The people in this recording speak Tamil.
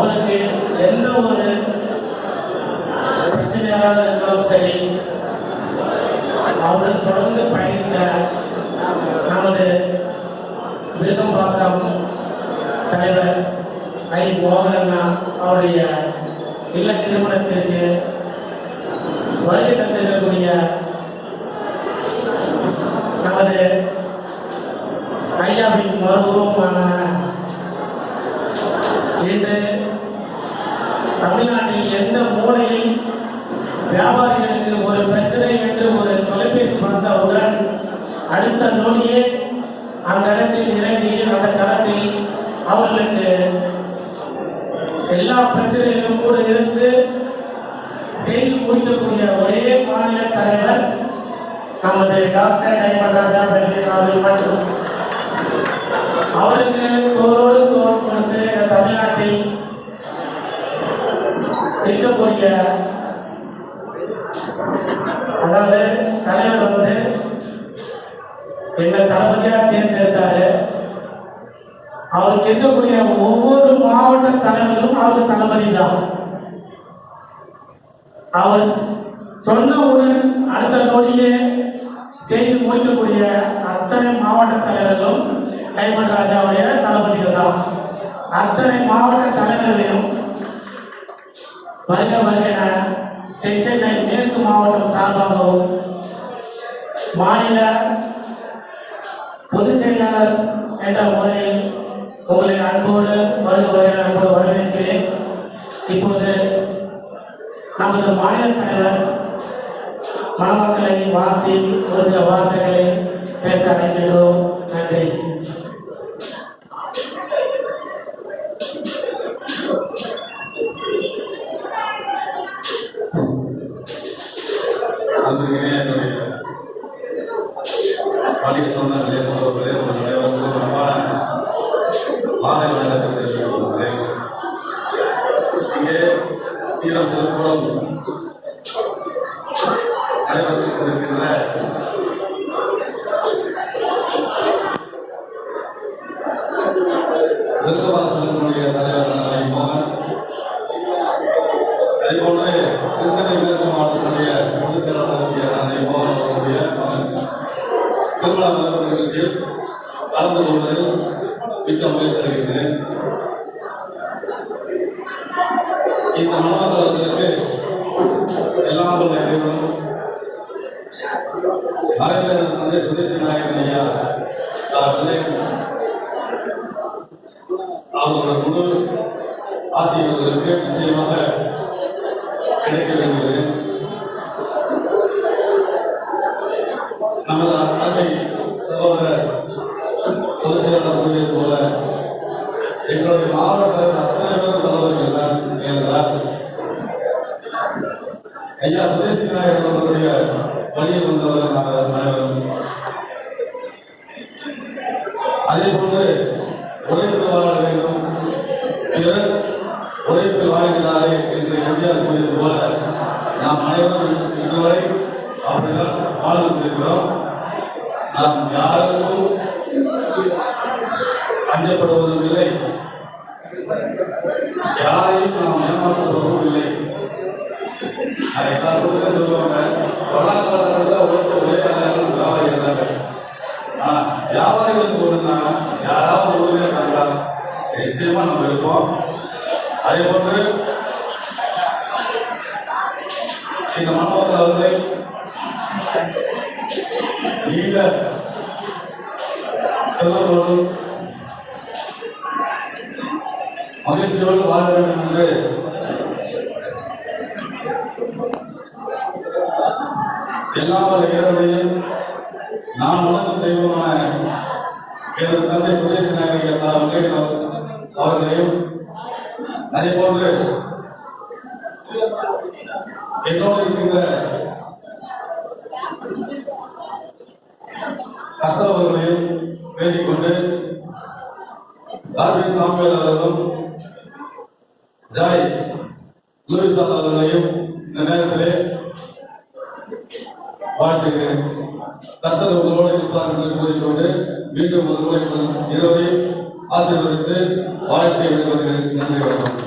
அவருக்கு எந்த ஒரு பிரச்சனையாக இருந்தாலும் சரி, அவருடன் தொடர்ந்து பயணித்த நமது விருகம்பாக்கம் தலைவர் ஐ. மோகன் அவருடைய இல்ல திருமணத்திற்கு வருகை தந்திருக்கக்கூடிய நமது ஐயாவின் மறுபுறமான இன்று தமிழ்நாட்டில் எந்த மூலையில் வியாபாரிகளுக்கு ஒரு பிரச்சனை என்று ஒரு தொலைபேசி வந்தவுடன் அடுத்த நொடியே அந்த இடத்தில் இறங்கி அந்த களத்தில் அவர்களுக்கு எல்லா பிரச்சனைகளும் கூட இருந்து செய்து முடிக்கக்கூடிய ஒரே மாநில தலைவர் நமது டாக்டர் டைமண்ட் ராஜா அவர்கள் மட்டும். அவருக்கு தோளோடு தோள் கொடுத்து தமிழ்நாட்டில் இருக்கக்கூடிய அதாவது தலைவர் வந்து என்ன தளபதியா தேர்ந்தெடுத்தாரு. அவருக்கு இருக்கக்கூடிய ஒவ்வொரு மாவட்ட தலைவர்களும் அவருக்கு தளபதி தான். அவர் சொன்னவுடன் அடுத்த நொடியே செய்து முடிக்கக்கூடிய அத்தனை மாவட்ட தலைவர்களும் டைமண்ட் ராஜாவுடைய தளபதிகள் தான். அத்தனை மாவட்ட தலைவர்களையும் வருக வருகிற தென்சென்னை மேற்கு மாவட்டம் சார்பாகவும் மாநில பொதுச் செயலாளர் என்ற முறையில் உங்களை அன்போடு அன்போடு வரவேற்கிறேன். இப்போது நமது மாநில தலைவர் மணமக்களை வாழ்த்தி ஒரு சில வார்த்தைகளை பேச அழைக்கின்றோம். நன்றி. பழைய சொன்னதிலே மாலை வழங்கத்திற்கு இங்கே சீரம் சிறப்புடன் நடைபெற்றுக் கொண்டிருக்கின்ற விருதுபாசனுடைய தலைவர் மோகன், அதேபோன்று திருச்சென்னை மேற்கு மாவட்டத்தினுடைய பொதுச் செயலாளர் மோகன் அவர்களுடைய மகன் திருமண மலர் நிகழ்ச்சியில் கலந்து கொள்வதில் மிக்க முயற்சி அளிக்கிறேன். இந்த மணமக்களுக்கு எல்லாம் உள்ள இறைவனும் மறைந்த தந்தை சுதேசி நாயகன் ஐயா அவர்களோட முழு ஆசிரியர்களுக்கு நிச்சயமாக கிடைக்க வேண்டியது. நமது அன்னை சகோதரர் பொதுச் செயலாளர் கூறியது போல எங்களுடைய மாவட்ட அத்தனை பேரும் தலைவர்கள் தான் என்றார். ஐயா சுதேசி நாயகர் அவர்களுடைய வழியில் வந்தவர்கள் நாங்கள் அனைவரும். அதே போன்று உழைப்பு வாழ வேண்டும், பிறர் உழைப்பில் வாழ்கிறாரே என்று எம்ஜிஆர் கூறியது போல நாம் அனைவரும் இதுவரை அப்படிதான் வாழ்ந்து கொண்டிருக்கிறோம். நாம் யாருக்கும் அஞ்சப்படுவதும் இல்லை, யாரையும் நாம் ஏமாற்றுவதும் இல்லை. அதை எல்லாரும் சொல்லுவாங்க, பொருளாதாரத்தில் உழைச்ச ஒரே வியாபாரிகள் தாங்க. ஆனா வியாபாரிகள் போனா யாராவது உதவியா இருந்தாங்களா? நிச்சயமா நம்ம இருப்போம். அதே போன்று இந்த மணமக்கள் அவர்களை நீண்ட செல்வத்தோடும் மகிழ்ச்சியோடு வாழ வேண்டும் என்று எல்லாமல் இறைவனையும் நான் உணர்ந்த தெய்வமான எனது தந்தை சுதேசி நாயகன் அவர்களையும் அதே போன்று என்னோடு இருக்கின்ற கர்த்தவர்களையும் வேண்டிக் கொண்டு டார்வின் சாமுவேல் அவர்களும் ஜாய் லூயிசாத் அவர்களையும் இந்த நேரத்திலே வாழ்த்துகிறேன். கர்த்தர் உங்களோடு இருப்பார் என்று கூறிக்கொண்டு மீண்டும் ஒரு முறை இருவரையும் ஆசீர்வதித்து வாழ்த்தை விடுவதற்கு நன்றி வணக்கம்.